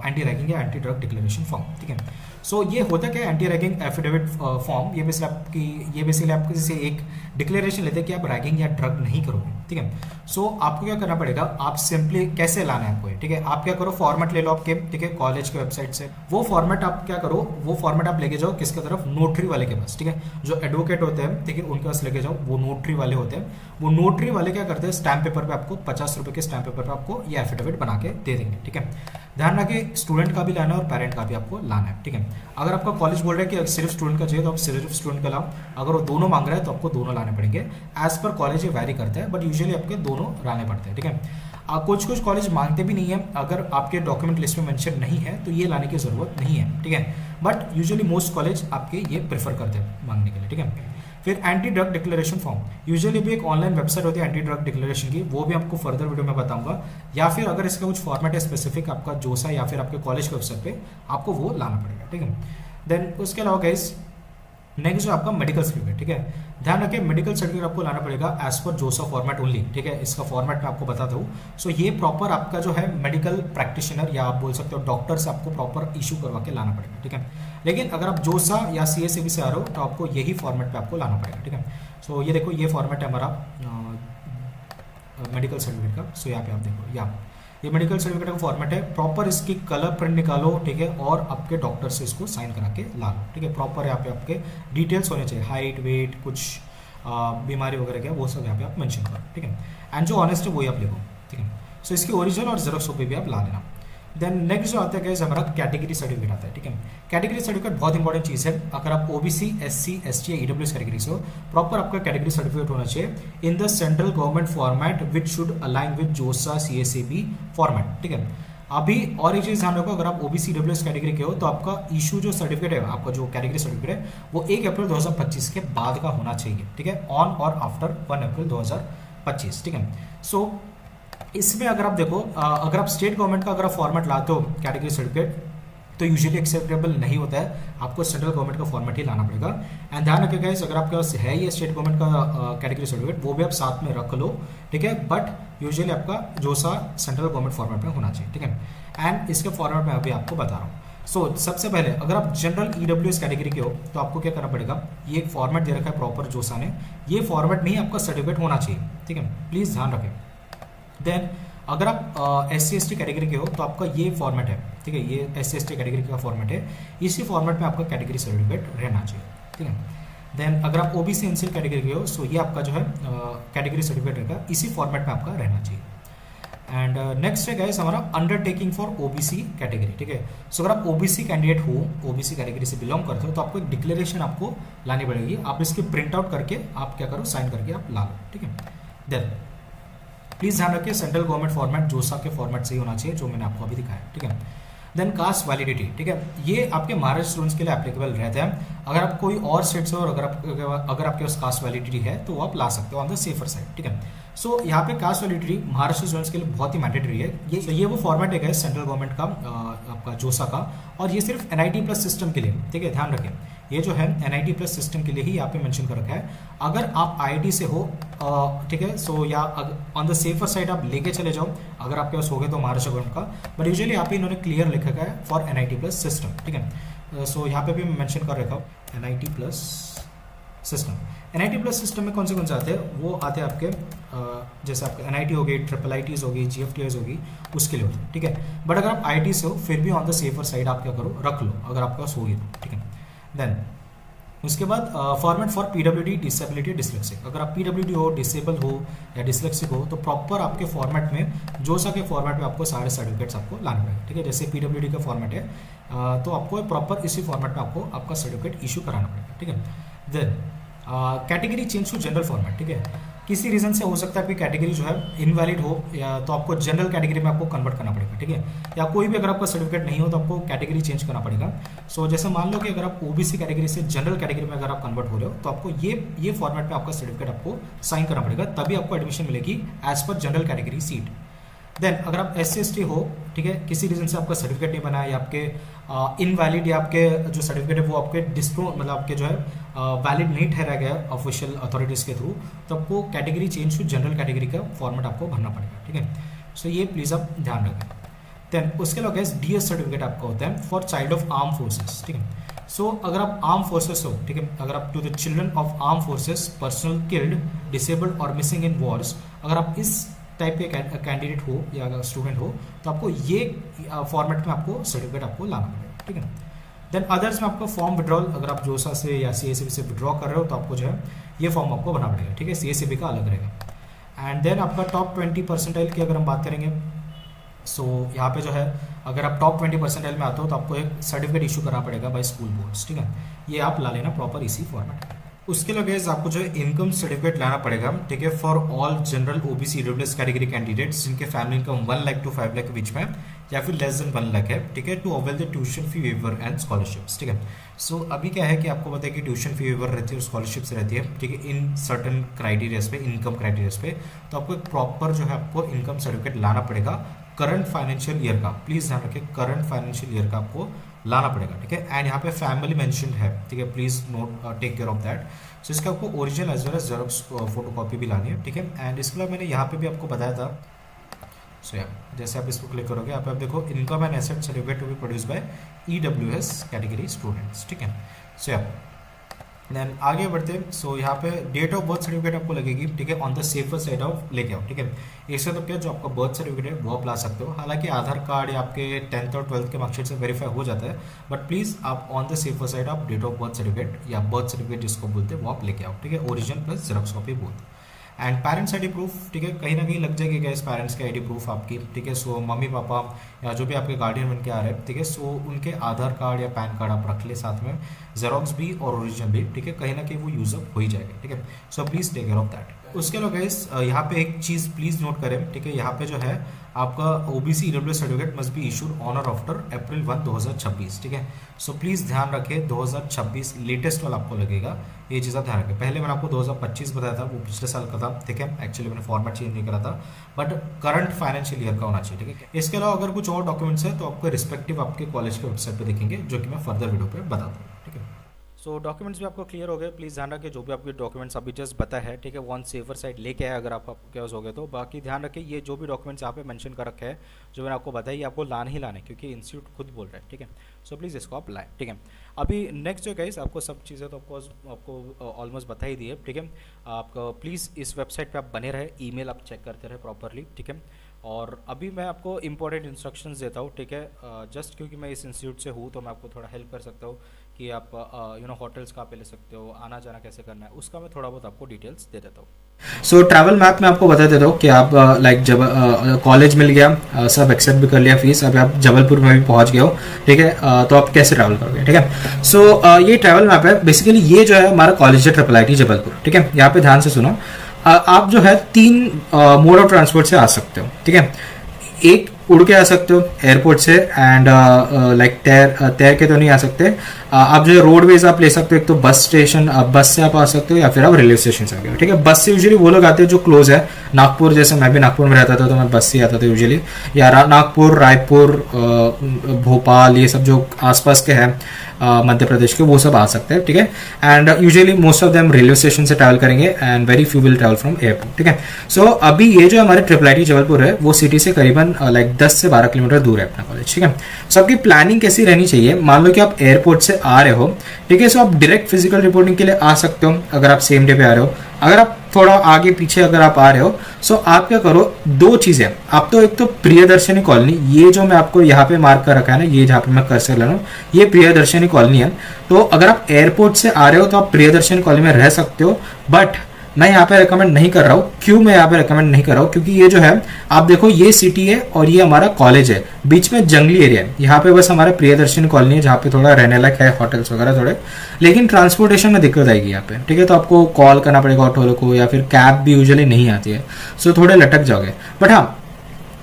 एंटी रैगिंग या एंटी ड्रग डिक्लेरेशन फॉर्म, ठीक है। सो ये होता क्या है एंटी रैगिंग एफिडेविट फॉर्म, ये बेसिकली आपको जैसे एक डिक्लेरेशन लेते हैं कि आप रैगिंग या ड्रग नहीं करोगे, ठीक है। सो आपको क्या करना पड़ेगा, आप सिंपली कैसे लाना है आपको, ठीक है, आप क्या करो, फॉर्मेट ले लो आपके, ठीक है, कॉलेज के वेबसाइट से, वो फॉर्मेट आप क्या करो, वो फॉर्मेट आप लेके जाओ किसके तरफ, नोटरी वाले के पास, ठीक है। जो एडवोकेट होते हैं, ठीक है, उनके पास लेके जाओ, वो नोटरी वाले होते हैं। वो नोटरी वाले क्या करते हैं, स्टैम्प पेपर पे आपको 50 रुपए के स्टैम्प पेपर पे आपको ये एफिडेविट बना के दे देंगे, ठीक है। ध्यान रखिए स्टूडेंट का भी लाना है और पेरेंट का भी आपको लाना है, ठीक है। अगर आपका कॉलेज बोल रहा है कि सिर्फ स्टूडेंट का चाहिए तो आप सिर्फ स्टूडेंट का लाओ, अगर वो दोनों मांग रहा है तो आपको दोनों लाने पड़ेंगे। एज पर कॉलेज ये वैरी करता है, बट यूजुअली आपके दोनों लाने पड़ते हैं, ठीक है। कुछ कॉलेज मांगते भी नहीं है, अगर आपके डॉक्यूमेंट लिस्ट में मेंशन नहीं है तो ये लाने की जरूरत नहीं है, ठीक है। बट यूजुअली मोस्ट कॉलेज आपके ये प्रेफर करते हैं मांगने के लिए, ठीक है। फिर anti drug declaration form, usually भी एक ऑनलाइन वेबसाइट होती है एंटी ड्रग डिक्लेरेशन की, वो भी आपको फर्दर वीडियो में बताऊंगा, या फिर अगर इसका कुछ फॉर्मेट है स्पेसिफिक आपका जोसा या फिर आपके कॉलेज के वेबसाइट पे, आपको वो लाना पड़ेगा, ठीक है। देन उसके अलावा गाइस नेक्स्ट जो आपका मेडिकल सर्टिफिकेट, ठीक है, ध्यान रखिए मेडिकल सर्टिफिकेट आपको लाना पड़ेगा एज पर जोसा फॉर्मेट ओनली, ठीक है। इसका फॉर्मेट मैं आपको बताता हूँ। सो ये प्रॉपर आपका जो है मेडिकल प्रैक्टिशनर या आप बोल सकते हो डॉक्टर से आपको प्रॉपर इशू करवा के लाना पड़ेगा, ठीक है। लेकिन अगर आप जोसा या CSAB से आ रहे हो तो आपको यही फॉर्मेट पे आपको लाना पड़ेगा, ठीक है। सो ये देखो ये फॉर्मेट है हमारा मेडिकल सर्टिफिकेट का। सो यहाँ पे आप देखो ये मेडिकल सर्टिफिकेट का फॉर्मेट है, प्रॉपर इसकी कलर प्रिंट निकालो, ठीक है, और आपके डॉक्टर से इसको साइन करा के ला लो, ठीक है। प्रॉपर यहाँ पे आपके डिटेल्स होने चाहिए, हाइट, वेट, कुछ बीमारी वगैरह क्या वो सब यहाँ पे आप मेंशन करो, ठीक है। एंड जो ऑनेस्ट है वही आप लिखो, ठीक है। सो इसकी ओरिजिनल और जेरोक्स कॉपी भी आप ला लेना। देन नेक्स्ट जो आता है गाइस हमारा कैटेगरी सर्टिफिकेट आता है, ठीक है। कैटेगरी सर्टिफिकेट बहुत इंपॉर्टेंट चीज़ है, अगर आप OBC, SC, ST या EWS कैटेगरी से हो, प्रॉपर आपका कैटेगरी सर्टिफिकेट होना चाहिए in the central government format which should align with जोसा CSAB फॉर्मेट, ठीक है। अभी और एक चीज़ ध्यान रखो, अगर आप OBC EWS कैटेगरी के हो तो आपका इशू जो सर्टिफिकेट है, आपका जो कैटेगरी सर्टिफिकेट है वो 1 अप्रैल 2025 के बाद का होना चाहिए, ठीक है, ऑन और आफ्टर 1 अप्रैल 25, ठीक है। सो इसमें अगर आप देखो, अगर आप स्टेट गवर्नमेंट का अगर आप फॉर्मेट लाते हो कैटेगरी सर्टिफिकेट, तो यूजुअली एक्सेप्टेबल नहीं होता है, आपको सेंट्रल गवर्नमेंट का फॉर्मेट ही लाना पड़ेगा। एंड ध्यान रखिएगा गाइस, अगर आपके पास है ये स्टेट गवर्नमेंट का कैटेगरी सर्टिफिकेट, वो भी आप साथ में रख लो, ठीक है। बट यूजुअली आपका जोसा सेंट्रल गवर्नमेंट फॉर्मेट में होना चाहिए, ठीक है। एंड इसके फॉर्मेट में अभी आपको बता रहा हूँ। सो सबसे पहले अगर आप जनरल ईडब्ल्यूएस कैटेगरी के हो तो आपको क्या करना पड़ेगा, ये एक फॉर्मेट दे रखा है प्रॉपर जोसा ने, ये फॉर्मेट में ही आपका सर्टिफिकेट होना चाहिए, ठीक है, प्लीज ध्यान रखें। देन अगर आप SC/ST कैटेगरी के हो तो आपका ये फॉर्मेट है, ठीक है, ये SC/ST कैटेगरी का फॉर्मेट है, इसी फॉर्मेट में आपका कैटेगरी सर्टिफिकेट रहना चाहिए, ठीक है। देन अगर आप OBC NCL कैटेगरी के हो, सो ये आपका जो है कैटेगरी सर्टिफिकेट रहेगा, इसी फॉर्मेट में आपका रहना चाहिए। एंड नेक्स्ट है गाइस हमारा अंडरटेकिंग फॉर OBC कैटेगरी, ठीक है। सो अगर आप OBC कैंडिडेट हो, OBC कैटेगरी से बिलोंग करते हो, तो आपको एक डिक्लेरेशन आपको लानी पड़ेगी, आप इसकी प्रिंट आउट करके आप क्या करो, साइन करके आप ला लो, ठीक है। देन प्लीज ध्यान रखिए सेंट्रल गवर्नमेंट फॉर्मेट जोसा के फॉर्मेट से ही होना चाहिए, जो मैंने आपको अभी दिखाया, ठीक है। देन कास्ट वैलिडिटी, ठीक है, ये आपके महाराष्ट्र स्टूडेंट्स के लिए एप्लीकेबल रहता है। अगर आप कोई और स्टेट से और अगर आपके पास कास्ट वैलिडिटी है तो आप ला सकते हो ऑन द सेफर साइड, ठीक है। सो यहाँ पे कास्ट वैलिडिटी महाराष्ट्र स्टूडेंट्स के लिए बहुत ही मैंडेटरी है। ये वो फॉर्मेट है सेंट्रल गवर्नमेंट का आपका जोसा का, और ये सिर्फ NIT प्लस सिस्टम के लिए, ठीक है, ध्यान रखें। ये जो है NIT प्लस सिस्टम के लिए ही यहाँ पे मेंशन कर रखा है। अगर आप IIT से हो, ठीक है, सो या ऑन द सेफर साइड आप लेके चले जाओ, अगर आपके पास हो गए तो महाराष्ट्र गवर्नमेंट का, बट यूजुअली यहाँ पे इन्होंने क्लियर लिखा है फॉर NIT प्लस सिस्टम, ठीक है। सो यहाँ पे भी मैं मेंशन कर रखा हूँ NIT plus system. NIT plus system में कौन से आते हैं, वो आते हैं आपके जैसे आपके NIT हो गई, IIITs हो गई, GFTs होगी, उसके लिए होते हैं, ठीक है। बट अगर आप IIT से हो फिर भी ऑन द सेफर साइड आप क्या करो, रख लो अगर आपके पास होगी तो, ठीक है। देन उसके बाद format for PWD disability dyslexic, अगर आप PWD हो, डिसेबल हो या डिसलेक्सिक हो, तो प्रॉपर आपके फॉर्मेट में जोसा के फॉर्मेट में आपको सारे सर्टिफिकेट्स आपको लाने पड़ेंगे, ठीक है। जैसे PWD का फॉर्मेट है तो आपको प्रॉपर इसी फॉर्मेट में आपको आपका सर्टिफिकेट इशू कराना पड़ेगा, ठीक है। Then category change to general format, ठीक है, किसी रीजन से हो सकता है कि कैटेगरी जो है इनवैलिड हो, या तो आपको जनरल कैटेगरी में आपको कन्वर्ट करना पड़ेगा, ठीक है। या कोई भी अगर आपका सर्टिफिकेट नहीं हो तो आपको कैटेगरी चेंज करना पड़ेगा। सो जैसे मान लो कि अगर आप OBC कैटेगरी से जनरल कैटेगरी में अगर आप कन्वर्ट हो रहे हो, तो आपको ये फॉर्मेट में आपका सर्टिफिकेट आपको साइन करना पड़ेगा, तभी आपको एडमिशन मिलेगी as per general category seat. Then अगर आप SC/ST हो, ठीक है, किसी रीजन से आपका सर्टिफिकेट नहीं बना है, या आपके इनवैलिड या आपके जो सर्टिफिकेट है वो आपके मतलब आपके जो है वैलिड नहीं ठहरा गया ऑफिशियल अथॉरिटीज के थ्रू, तो आपको category change to general category का फॉर्मेट आपको भरना पड़ेगा, ठीक है। सो ये प्लीज आप ध्यान रखें। देन उसके अलावा DS सर्टिफिकेट आपका होता है for child of arm forces, ठीक है। सो अगर आप आर्म फोर्सेस हो, ठीक है, अगर आप to the children of arm forces personnel killed, disabled और मिसिंग इन वॉर्स, अगर आप इस टाइप के कैंडिडेट हो या स्टूडेंट हो, तो आपको ये फॉर्मेट में आपको सर्टिफिकेट आपको लाना पड़ेगा, ठीक है। देन अदर्स में आपका फॉर्म विड्रॉल, अगर आप जोसा से या CACB से विड्रॉ कर रहे हो तो आपको जो है ये फॉर्म आपको भरना पड़ेगा, ठीक है, CACB का अलग रहेगा। एंड देन आपका टॉप 20% की अगर हम बात करेंगे, सो यहाँ पे जो है अगर आप टॉप 20% में आते हो तो आपको एक सर्टिफिकेट इशू करना पड़ेगा बाय स्कूल बोर्ड्स, ठीक है, ये आप ला लेना प्रॉपर इसी फॉर्मेट में। उसके अलावा आपको जो है इनकम सर्टिफिकेट लाना पड़ेगा, ठीक है, for all general OBC EWS category candidates जिनके family income 1 lakh to 5 lakh के बीच में या फिर लेस देन 1 लाख है, ठीक है, to avail the tuition fee waiver and scholarships, ठीक है। सो अभी क्या है कि आपको पता है कि ट्यूशन फी वेवर रहती है और स्कॉलरशिप्स रहती है, ठीक है, इन सर्टन क्राइटेरियाज पे, इनकम क्राइटेरियाज पे, तो आपको एक प्रॉपर जो है आपको इनकम सर्टिफिकेट लाना पड़ेगा करंट फाइनेंशियल ईयर का, प्लीज ध्यान रखिए करंट फाइनेंशियल ईयर का आपको लाना पड़ेगा, ठीक है। एंड यहाँ पे फैमिली मेंशन्ड है, ठीक है, please note take care of that. So इसका आपको original as well as xerox photocopy भी लानी है, ठीक है। एंड इसके अलावा मैंने यहाँ पे भी आपको बताया था, सो जैसे आप इसको क्लिक करोगे यहाँ पे आप देखो income and asset certificate to be produce by EWS category students, ठीक है। सो देन आगे बढ़ते हैं। सो यहाँ पे डेट ऑफ बर्थ सर्टिफिकेट आपको लगेगी, ठीक है, on the safer side of लेके आओ, ठीक है। इससे तो क्या जो आपका बर्थ सर्टिफिकेट है वो आप ला सकते हो, हालांकि आधार कार्ड या आपके 10th और 12th के मार्कशीट से वेरीफाई हो जाता है, बट प्लीज आप ऑन द सेफर साइड आप डेट ऑफ बर्थ सर्टिफिकेट या बर्थ सर्टिफिकेट जिसको बोलते हैं वो आप लेके आओ, ठीक है, original plus xerox copy both. And parents ID proof, ठीक है, कहीं ना कहीं लग जाएगी गैस पेरेंट्स के ID प्रूफ आपकी, ठीक है। सो मम्मी पापा या जो भी आपके गार्डियन बन के आ रहे हैं, ठीक है, सो उनके आधार कार्ड या पैन कार्ड आप रख ले साथ में, जेरॉक्स भी और ओरिजिनल भी, ठीक है, कहीं ना कहीं वो यूजअप हो ही जाएगा, ठीक है। So please take care of that. उसके अलावा गाइस यहाँ पे एक चीज़ प्लीज़ नोट करें, ठीक है। यहाँ पे जो है आपका OBC EW certificate must be issued on और आफ्टर अप्रैल 1 2026, ठीक है। सो प्लीज़ ध्यान रखें 2026 लेटेस्ट वाला आपको लगेगा, ये चीज़ आप ध्यान रखें। पहले मैंने आपको 2025 बताया था, वो पिछले साल का था, ठीक है। एक्चुअली मैंने फॉर्मेट चेंज नहीं करा था, बट करंट फाइनेंशियल ईयर का होना चाहिए, ठीक है। इसके अलावा अगर कुछ और डॉक्यूमेंट्स है तो आपको रिस्पेक्टिव आपके कॉलेज के वेबसाइट पर दिखेंगे, जो कि मैं फर्दर वीडियो पर बताता हूँ, ठीक है। सो डॉक्यूमेंट्स भी आपको क्लियर हो गए। प्लीज़ ध्यान रखिए जो भी आपके डॉक्यूमेंट्स अभी जस्ट बताया है, ठीक है, वो ऑन सेफर साइड लेके आए अगर आपके पास हो गए तो। बाकी ध्यान रखिए ये जो भी डॉक्यूमेंट्स यहाँ पे मेंशन कर रखे हैं, जो मैंने आपको बताया, ये आपको लाने ही लाने, क्योंकि इंस्टीट्यूट खुद बोल रहा है, ठीक है। सो प्लीज़ इसको आप लाएँ, ठीक है। अभी नेक्स्ट जो गाइस आपको सब चीज़ें तो आपको ऑलमोस्ट बता ही दी है, ठीक है। आपको प्लीज़ इस वेबसाइट पर आप बने रहे, ईमेल आप चेक करते रहे प्रॉपरली, ठीक है। और अभी मैं आपको इंपॉर्टेंट इंस्ट्रक्शंस देता हूँ, ठीक है। जस्ट क्योंकि मैं इस इंस्टीट्यूट से हूँ तो मैं आपको थोड़ा हेल्प कर सकता हूँ कि आप होटल्स कहाँ पे ले सकते हो, आना जाना कैसे करना है, उसका मैं थोड़ा बहुत आपको डिटेल्स दे देता हूँ। सो ट्रैवल मैप में आपको बता देता हूँ कि आप लाइक जब कॉलेज मिल गया, सब एक्सेप्ट भी कर लिया फीस, अभी आप जबलपुर में भी पहुँच गए हो, ठीक है। तो आप कैसे ट्रैवल करोगे, ठीक है। सो ये ट्रैवल मैप है बेसिकली, ये जो है हमारा कॉलेज है IIIT जबलपुर, ठीक है। यहाँ पे ध्यान से सुनो, आप जो है 3 मोड ऑफ ट्रांसपोर्ट से आ सकते हो, ठीक है। एक उड़ के आ सकते हो एयरपोर्ट से, एंड लाइक तैर के तो नहीं आ सकते। आप जो है रोडवेज आप ले सकते हो, एक तो बस स्टेशन, बस से आप आ सकते हो, या फिर आप रेलवे स्टेशन से आ गए, ठीक है। बस से यूजुअली वो लोग आते हैं जो क्लोज है, नागपुर, जैसे मैं भी नागपुर में रहता था तो मैं बस से आता था यूजुअली, या नागपुर, रायपुर, भोपाल, ये सब जो आसपास के हैं मध्य प्रदेश के, वो सब आ सकते हैं, ठीक है। And usually most of them railway station से ट्रैवल करेंगे, and very few will travel from airport, ठीक है। सो अभी ये जो हमारे IIIT जबलपुर है, वो सिटी से करीबन लाइक 10 से 12 किलोमीटर दूर है अपना कॉलेज, ठीक है। सो आपकी प्लानिंग कैसी रहनी चाहिए, मान लो कि आप एयरपोर्ट से आ रहे हो, ठीक है। सो आप डायरेक्ट फिजिकल रिपोर्टिंग के लिए आ सकते हो अगर आप सेम डे पे आ रहे हो। अगर आप थोड़ा आगे पीछे अगर आप आ रहे हो, सो आप क्या करो, 2 चीजें। आप तो एक तो प्रियदर्शनी कॉलोनी, ये जो मैं आपको यहाँ पे मार्क कर रखा है ना, ये जहाँ पे मैं कर्सर ले रहा हूँ, ये प्रियदर्शनी कॉलोनी है। तो अगर आप एयरपोर्ट से आ रहे हो तो आप प्रियदर्शनी कॉलोनी में रह सकते हो, बट मैं यहाँ पे रिकमेंड नहीं कर रहा हूँ। क्यों मैं यहाँ पे रिकमेंड नहीं कर रहा हूँ, क्योंकि ये जो है आप देखो, ये सिटी है और ये हमारा कॉलेज है, बीच में जंगली एरिया है। यहाँ पे बस हमारा प्रियदर्शनी कॉलोनी है, जहाँ पे थोड़ा रहने लायक है, होटल्स वगैरह थोड़े, लेकिन ट्रांसपोर्टेशन में दिक्कत आएगी यहाँ पे, ठीक है। तो आपको कॉल करना पड़ेगा ऑटो को, या फिर कैब भी यूजुअली नहीं आती है, सो थोड़े लटक जाओगे। बट हाँ,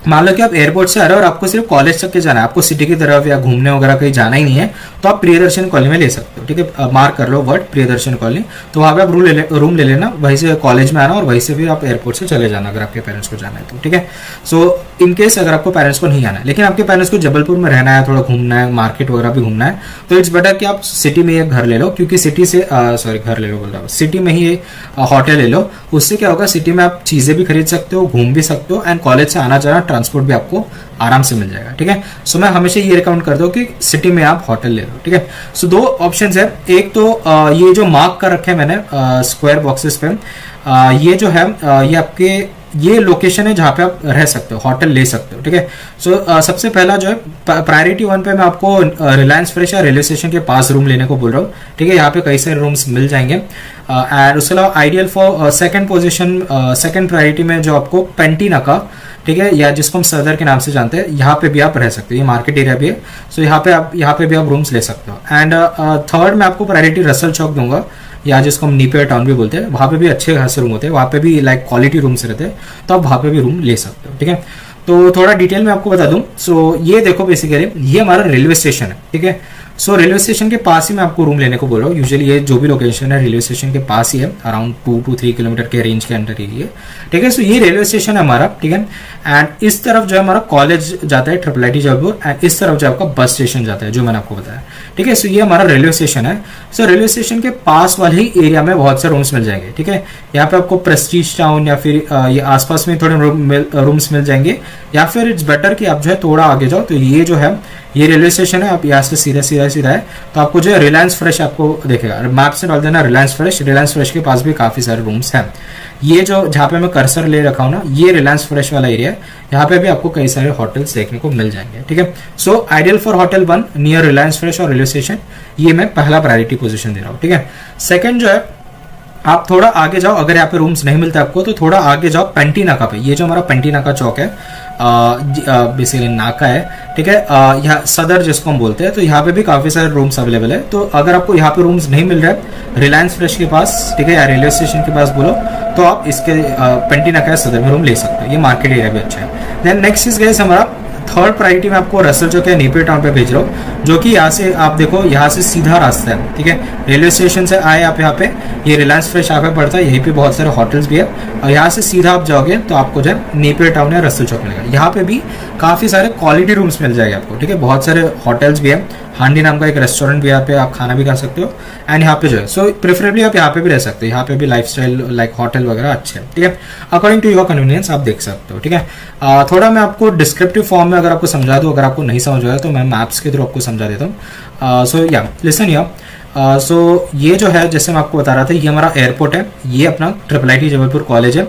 मान लो कि आप एयरपोर्ट से आ रहे हो और आपको सिर्फ कॉलेज तक के जाना है, आपको सिटी की तरफ या घूमने वगैरह कहीं जाना ही नहीं है, तो आप प्रियदर्शन कॉलोनी में ले सकते हो, ठीक है। मार्क कर लो वर्ड प्रियदर्शन कॉलोनी, तो वहाँ पे आप रूम ले लेना, वहीं से कॉलेज में आना और वहीं से फिर आप एयरपोर्ट से चले जाना अगर आपके पेरेंट्स को जाना है तो, ठीक है। सो इन केस अगर आपको पेरेंट्स को नहीं आना है, लेकिन आपके पेरेंट्स को जबलपुर में रहना है, थोड़ा घूमना है, मार्केट वगैरह भी घूमना है, तो इट्स बेटर कि आप सिटी में एक घर ले लो, क्योंकि सिटी से घर ले लो बोल रहा हूँ, सिटी में ही होटल ले लो। उससे क्या होगा, सिटी में आप चीजें भी खरीद सकते हो, घूम भी सकते हो, एंड कॉलेज से आना जाना ट्रांसपोर्ट भी आपको आराम से मिल जाएगा, ठीक है। सो मैं हमेशा ये रिकमेंड करता हूँ कि सिटी में आप होटल ले लो, ठीक है। सो 2 ऑप्शंस है, एक तो ये जो मार्क कर रखे हैं मैंने स्क्वायर बॉक्सेस पे, ये जो है ये आपके ये लोकेशन है जहाँ पे आप रह सकते हो, होटल ले सकते हो, ठीक है। सो सबसे पहला जो है प्रायोरिटी 1 पे मैं आपको रिलायंस फ्रेश या रेलवे स्टेशन के पास रूम लेने को बोल रहा हूँ, ठीक है। यहाँ पे कई सारे रूम्स मिल जाएंगे। एंड उसके अलावा ideal for second position, second priority में जो आपको पेंटीनाका, ठीक है, या जिसको हम सदर के नाम से जानते हैं, यहाँ पे भी आप रह सकते हो, ये मार्केट एरिया भी है। सो यहाँ पे भी आप रूम्स ले सकते हो। एंड थर्ड में आपको प्रायोरिटी रसल चौक दूंगा, या जिसको हम नीपेयर टाउन भी बोलते हैं, वहाँ पे भी अच्छे खासे रूम होते हैं, वहाँ पे भी लाइक क्वालिटी रूम्स रहते हैं, तो आप वहाँ पे भी रूम ले सकते हो, ठीक है। तो थोड़ा डिटेल में आपको बता दूं, सो ये देखो बेसिकली ये हमारा रेलवे स्टेशन है, ठीक है। सो रेलवे स्टेशन के पास ही मैं आपको रूम लेने को बोल रहा हूँ। यूजुअली ये जो भी लोकेशन है रेलवे स्टेशन के पास ही है, अराउंड 2 to 3 किलोमीटर के रेंज के अंदर ही है, ठीक है। सो ये रेलवे स्टेशन है हमारा, ठीक है। एंड इस तरफ जो है हमारा कॉलेज जाता है IIIT जबलपुर, एंड इस तरफ जो आपका बस स्टेशन जाता है, जो मैंने आपको बताया, ठीक है। सो ये हमारा रेलवे स्टेशन है। सो रेलवे स्टेशन के पास वाले ही एरिया में बहुत सारे रूम्स मिल जाएंगे, ठीक है। यहाँ पे आपको प्रेस्टीज टाउन या फिर ये आसपास में थोड़े रूम्स मिल जाएंगे, या फिर इट्स बेटर कि आप जो है थोड़ा आगे जाओ, तो ये जो है ये रेलवे स्टेशन है, आप यहाँ से सीधा है, तो आपको जो है रिलायंस फ्रेश आपको देखेगा, मैप से डाल देना रिलायंस फ्रेश के पास भी काफी सारे रूम्स हैं। ये जो जहाँ पे मैं कर्सर ले रखा हूँ ना, ये रिलायंस फ्रेश वाला एरिया है, यहाँ पे भी आपको कई सारे होटल्स देखने को मिल जाएंगे, ठीक है। So ideal for hotel 1 near Reliance fresh और रेलवे स्टेशन, ये मैं पहला प्रायोरिटी पोजीशन दे रहा हूँ, ठीक है। सेकंड जो है आप थोड़ा आगे जाओ, अगर यहाँ पे रूम्स नहीं मिलते आपको तो थोड़ा आगे जाओ पेंटीनाका पे, ये जो हमारा पेंटीनाका चौक है, बेसिकली नाका है, ठीक है। यहाँ सदर जिसको हम बोलते हैं, तो यहाँ पे भी काफी सारे रूम्स अवेलेबल है। तो अगर आपको यहाँ पे रूम्स नहीं मिल रहे रिलायंस फ्रेश के पास, ठीक है, या रेलवे स्टेशन के पास बोलो, तो आप इसके पेंटी नाका सदर में रूम ले सकते हो, ये मार्केट एरिया भी अच्छा है। देन नेक्स्ट इज गाइस हमारा थर्ड प्रायोरिटी में आपको रसल चौक या नेपियर टाउन पे भेज रहा हूँ, जो कि यहाँ से आप देखो यहाँ से सीधा रास्ता है, ठीक है। रेलवे स्टेशन से आए आप यहाँ पे, ये रिलायंस फ्रेश यहाँ पे पड़ता है, यहीं पे बहुत सारे होटल्स भी है, और यहाँ से सीधा आप जाओगे तो आपको जो है नेपियर टाउन या रसल चौक मिलेगा। यहाँ पे भी काफ़ी सारे क्वालिटी रूम्स मिल जाएंगे आपको, ठीक है। बहुत सारे होटल्स भी है, हांडी नाम का एक रेस्टोरेंट भी यहाँ पे, आप खाना भी खा सकते हो। एंड यहाँ पे जो है सो प्रेफरेबली आप यहाँ पे भी रह सकते हो, यहाँ पे भी लाइफस्टाइल लाइक होटल वगैरह अच्छे हैं, ठीक है। अकॉर्डिंग टू योर कन्वीनियंस आप देख सकते हो, ठीक है। थोड़ा मैं आपको डिस्क्रिप्टिव फॉर्म में अगर आपको समझा दूँ, अगर आपको नहीं समझ आया तो मैं मैप्स के थ्रू आपको समझा देता हूँ। सो या लिसन या सो ये जो है जैसे मैं आपको बता रहा था, ये हमारा एयरपोर्ट है, ये अपना IIIT जबलपुर कॉलेज है।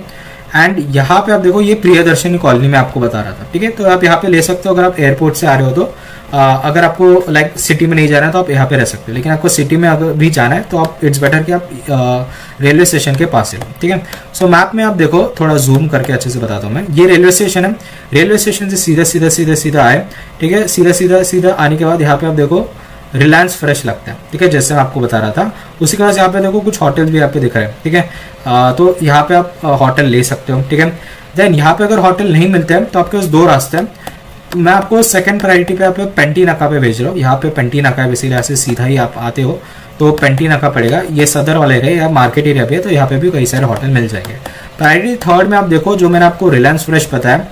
एंड यहाँ पे आप देखो ये प्रियदर्शनी कॉलोनी में आपको बता रहा था, ठीक है। तो आप यहाँ पे ले सकते हो अगर आप एयरपोर्ट से आ रहे हो तो। अगर आपको लाइक सिटी में नहीं जाना है तो आप यहाँ पे रह सकते हो, लेकिन आपको सिटी में अगर भी जाना है तो आप इट्स बेटर कि आप रेलवे स्टेशन के पास है, ठीक है। सो मैप में आप देखो, थोड़ा जूम करके अच्छे से बताता हूँ मैं। ये रेलवे स्टेशन है, रेलवे स्टेशन से सीधा सीधा सीधा सीधा आए, ठीक है। सीधा सीधा सीधा आने के बाद यहाँ पे आप देखो रिलायंस फ्रेश लगता है, ठीक है, जैसे मैं आपको बता रहा था। उसी के बाद यहाँ पे देखो कुछ होटल भी यहाँ पे दिख रहे हैं, ठीक है। तो यहाँ पे आप होटल ले सकते हो, ठीक है। देन यहाँ पे अगर होटल नहीं मिलते हैं तो आपके पास दो रास्ते हैं। मैं आपको सेकंड प्रायोरिटी पे आप पेंटी नाका पे भेज रहा हूँ। यहाँ पे पेंटी नाका है, बेसिकली ऐसे सीधा ही आप आते हो तो पेंटी नाका पड़ेगा। ये सदर वाले रहे या मार्केट एरिया भी है, तो यहाँ पे भी कई सारे होटल मिल जाएंगे। प्रायोरिटी थर्ड में आप देखो, जो मैंने आपको रिलायंस फ्रेश बताया,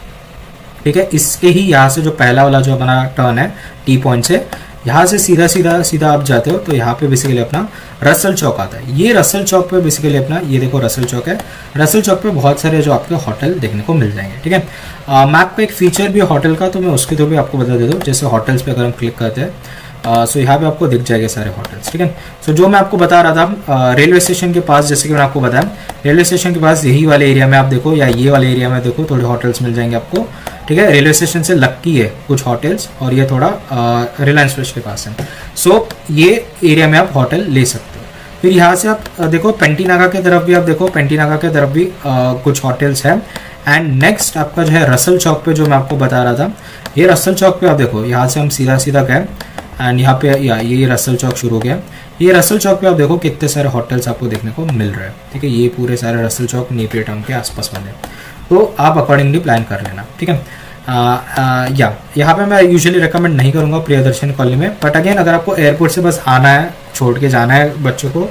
ठीक है, इसके ही यहाँ से जो पहला वाला जो हमारा टर्न है टी पॉइंट से, यहाँ से सीधा सीधा सीधा आप जाते हो तो यहाँ पे बेसिकली अपना रसल चौक आता है। ये रसल चौक पे बेसिकली अपना, ये देखो रसल चौक है। रसल चौक पे बहुत सारे जो आपके होटल देखने को मिल जाएंगे, ठीक है। मैप पे एक फीचर भी होटल का, तो मैं उसके थ्रू भी आपको बता देता हूँ। जैसे होटल्स पे अगर हम क्लिक करते हैं सो यहाँ पे आपको दिख जाएंगे सारे होटल्स, ठीक है। सो जो मैं आपको बता रहा था रेलवे स्टेशन के पास, जैसे कि मैंने आपको बताया, रेलवे स्टेशन के पास यही वाले एरिया में आप देखो, या ये वाले एरिया में देखो, थोड़े होटल्स मिल जाएंगे आपको, ठीक है। रेलवे स्टेशन से लगती है कुछ होटल्स, और ये थोड़ा रिलायंस फ्रेश के पास है। सो ये एरिया में आप होटल ले सकते हो। फिर यहाँ से आप देखो पेंटी नाका की तरफ भी आप देखो, पेंटी नाका की तरफ भी कुछ होटल्स हैं। एंड नेक्स्ट आपका जो है रसल चौक पे, जो मैं आपको बता रहा था, ये रसल चौक पे आप देखो, यहाँ से हम सीधा सीधा गए एंड यहाँ पे ये रसल चौक शुरू हो गया। ये रसल चौक पे आप देखो कितने सारे होटल्स आपको देखने को मिल रहे हैं, ठीक है। ये पूरे सारे रसल चौक नेपियर टाउन के आसपास वाले, तो आप अकॉर्डिंगली प्लान कर लेना, ठीक है। या यहाँ पे मैं यूजुअली रिकमेंड नहीं करूँगा प्रियदर्शनी कॉलोनी में, बट अगेन अगर आपको एयरपोर्ट से बस आना है, छोड़ के जाना है बच्चों को,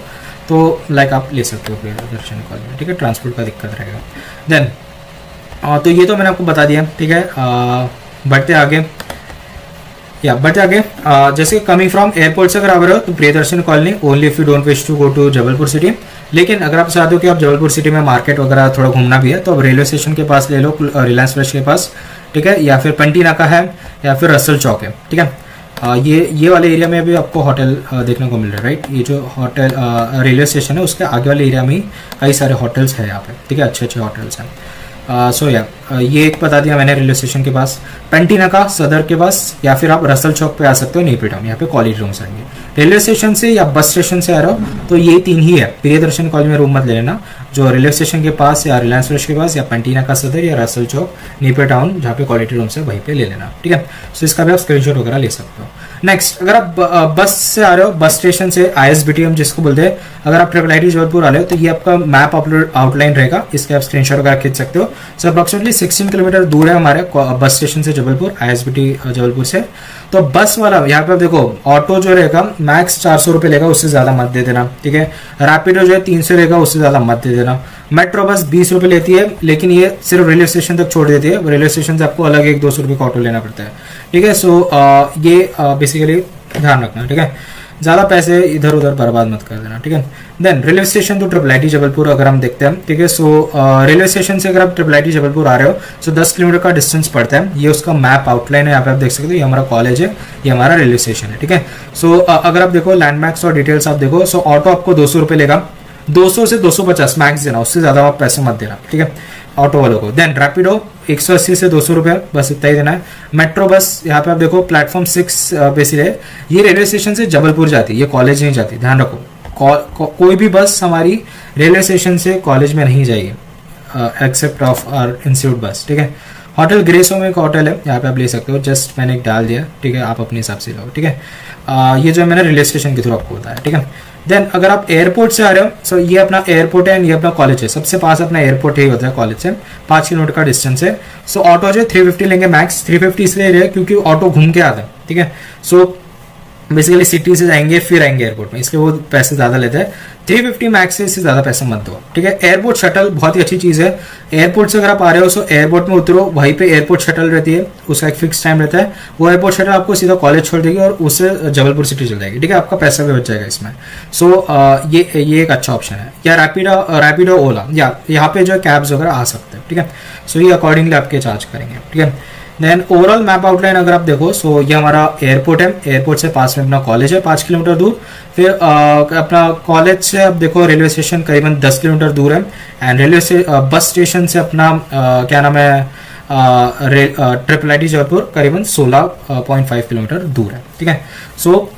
तो लाइक आप ले सकते हो प्रियदर्शनी कॉलोनी में, ठीक है। ट्रांसपोर्ट का दिक्कत रहेगा। देन तो ये तो मैंने आपको बता दिया, ठीक है। बढ़ते आगे, जैसे कमिंग फ्रॉम एयरपोर्ट से अगर आप रहे हो तो Priyadarshan colony only if you don't wish to go to Jabalpur city. लेकिन अगर आप चाहते हो कि आप जबलपुर सिटी में मार्केट वगैरह थोड़ा घूमना भी है, तो आप रेलवे स्टेशन के पास ले लो, रिलायंस फ्रेश के पास, ठीक है, या फिर पेंटी नाका है, या फिर रसल चौक है, ठीक है। ये वाले एरिया में भी आपको होटल देखने को मिल रहा है, राइट। ये जो होटल रेलवे स्टेशन है उसके आगे वाले एरिया में ही कई सारे होटल्स हैं यहाँ पे, ठीक है, अच्छे अच्छे होटल्स हैं। सो ये एक बता दिया मैंने रेलवे स्टेशन के पास, पेंटी नाका सदर के पास, या फिर आप रसल चौक पे आ सकते हो नेपियर टाउन, यहाँ पे क्वालिटी रूम्स आएंगे। रेलवे स्टेशन से या बस स्टेशन से आ रहे हो तो ये तीन ही है। प्रियदर्शन कॉलेज में रूम मत ले लेना, जो रेलवे स्टेशन के पास या रिलायंस फ्रेश के पास या पेंटी नाका सदर या रसल चौक नेपियर टाउन जहाँ पे क्वालिटी रूम्स है वहीं पे ले लेना, ठीक है। सो इसका भी आप स्क्रीनशॉट वगैरह ले सकते हो। नेक्स्ट, अगर आप बस से आ रहे हो, बस स्टेशन से ISBT जिसको बोलते हैं, अगर आप IIIT जबलपुर आ रहे हो तो ये आपका मैप आउटलाइन रहेगा, इसके आप स्क्रीनशॉट वगैरह खींच सकते हो। सो अप्रोक्सीमेटली 16 किलोमीटर दूर है हमारे बस स्टेशन से जबलपुर, ISBT जबलपुर से। तो बस वाला यहाँ पे आप देखो, ऑटो जो रहेगा मैक्स 400 रुपये लेगा, उससे ज़्यादा मत दे देना, ठीक है। रैपिडो जो है 300 रहेगा, उससे ज़्यादा मत दे देना। मेट्रो बस 20 रुपये लेती है, लेकिन ये सिर्फ रेलवे स्टेशन तक छोड़ देती है, रेलवे स्टेशन से आपको अलग 100-200 रुपये का ऑटो लेना पड़ता है, ठीक है। सो ये बेसिकली ध्यान रखना, ठीक है। ज़्यादा पैसे इधर उधर बर्बाद मत कर देना, ठीक है। Then railway station to IIIT Jabalpur अगर हम देखते हैं, ठीक है। सो रेलवे स्टेशन से अगर आप IIIT जबलपुर आ रहे हो तो 10 किलोमीटर का डिस्टेंस पड़ता है। ये उसका मैप आउटलाइन है, यहाँ पे आप देख सकते हो, ये हमारा कॉलेज है, ये हमारा रेलवे स्टेशन है, ठीक है। सो अगर आप देखो लैंडमार्क्स और डिटेल्स आप देखो, सो ऑटो आपको 200 रुपये लेगा, 200 से 250 मैक्स देना, उससे ज़्यादा आप पैसे मत देना, ठीक है, ऑटो वालों को। देन रैपिडो 180 से 200 रुपये, बस इतना ही देना है। मेट्रो बस यहाँ पे आप देखो प्लेटफॉर्म 6 बेसिकली है, ये रेलवे स्टेशन से जबलपुर जाती है, ये कॉलेज नहीं जाती, ध्यान रखो। कोई भी बस हमारी रेलवे स्टेशन से कॉलेज में नहीं जाएगी एक्सेप्ट ऑफ आवर इंस्टीट्यूट बस, ठीक है। होटल ग्रेसो में एक होटल है, यहाँ पे आप ले सकते हो, जस्ट मैंने एक डाल दिया, ठीक है, आप अपने हिसाब से लो, ठीक है। ये जो मैंने रेलवे स्टेशन के थ्रू आपको बताया, ठीक है। देन अगर आप एयरपोर्ट से आ रहे हो, सो ये अपना एयरपोर्ट है एंड ये अपना कॉलेज है, सबसे पास अपना एयरपोर्ट ही होता है कॉलेज से, 5 किलोमीटर का डिस्टेंस है। सो ऑटो जो 350 लेंगे मैक्स, 350 इसलिए ले रहे हैं क्योंकि ऑटो घूम के आता है, ठीक है। सो बेसिकली सिटी से जाएंगे फिर आएंगे एयरपोर्ट में, इसलिए वो पैसे ज़्यादा लेते हैं। 350 मैक्स से इससे ज़्यादा पैसे मत दो, ठीक है। एयरपोर्ट शटल बहुत ही अच्छी चीज़ है। एयरपोर्ट से अगर आप आ रहे हो सो एयरपोर्ट में उतरो, वहीं पे एयरपोर्ट शटल रहती है, उसका एक फिक्स टाइम रहता है। वो एयरपोर्ट शटल आपको सीधा कॉलेज छोड़ देगी और उससे जबलपुर सिटी चल जाएगी, ठीक है। आपका पैसा भी बच जाएगा इसमें। सो ये एक अच्छा ऑप्शन है। या रैपिडो ओला, या यहाँ पे जो कैब्स वगैरह आ सकते हैं, ठीक है। सो ये अकॉर्डिंगली आपके चार्ज करेंगे, ठीक है। देन ओवरऑल मैप आउटलाइन अगर आप देखो, सो ये हमारा एयरपोर्ट है, एयरपोर्ट से पास में अपना कॉलेज है 5 किलोमीटर दूर। फिर अपना कॉलेज से आप देखो रेलवे स्टेशन करीबन 10 किलोमीटर दूर है। एंड रेलवे से बस स्टेशन से अपना क्या नाम है ट्रिपल आईटी जयपुर करीबन 16.5 किलोमीटर दूर है, ठीक है। सो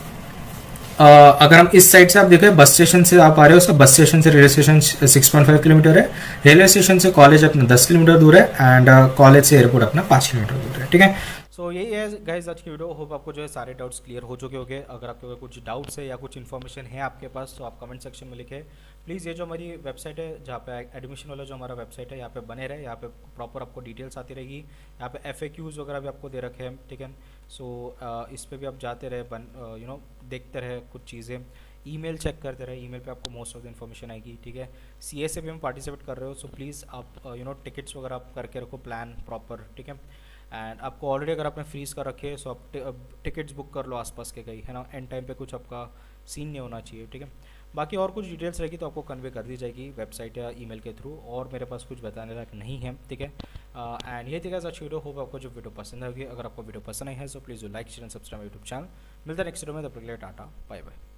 अगर हम इस साइड से आप देखें, बस स्टेशन से आप आ रहे हो, उसका बस स्टेशन से रेलवे स्टेशन 6.5 किलोमीटर है। रेलवे स्टेशन से कॉलेज अपना 10 किलोमीटर दूर है एंड कॉलेज से एयरपोर्ट अपना 5 किलोमीटर दूर है, ठीक है। सो यही है गाइस आज की वीडियो। होप आपको जो है सारे डाउट्स क्लियर हो चुके होंगे। अगर आपके कुछ डाउट्स है या कुछ इन्फॉर्मेशन है आपके पास तो आप कमेंट सेक्शन में लिखें प्लीज़। ये जो हमारी वेबसाइट है, जहाँ पे एडमिशन वाला जो हमारा वेबसाइट है, यहाँ पे बने रहे, यहाँ पे प्रॉपर आपको डिटेल्स आती रहेगी। यहाँ पे FAQs वगैरह भी आपको दे रखे हैं, ठीक है। सो इस पर भी आप जाते रहे, देखते रहे कुछ चीज़ें, ईमेल चेक करते रहे, ईमेल पे आपको मोस्ट ऑफ द इन्फॉर्मेशन आएगी, ठीक है। CA से भी हम पार्टिसिपेट कर रहे हो, सो प्लीज़ आप टिकट्स वगैरह आप करके रखो प्लान प्रॉपर, ठीक है। एंड आपको ऑलरेडी अगर आपने फ्रीज़ कर रखे सो आप टिकट्स बुक कर लो आसपास के कहीं, है ना। एंड टाइम पे कुछ आपका सीन नहीं होना चाहिए, ठीक है। बाकी और कुछ डिटेल्स रहेगी तो आपको कन्वे कर दी जाएगी वेबसाइट या ईमेल के थ्रू, और मेरे पास कुछ बताने लायक नहीं है, ठीक है। एंड ये थी गाइस आज वीडियो। होप आपको जो वीडियो पसंद आएगी। अगर आपको वीडियो पसंद आई है तो please like share and subscribe YouTube channel. मिलता है नेक्स्ट वीडियो में, तब तक के लिए टाटा बाय बाय।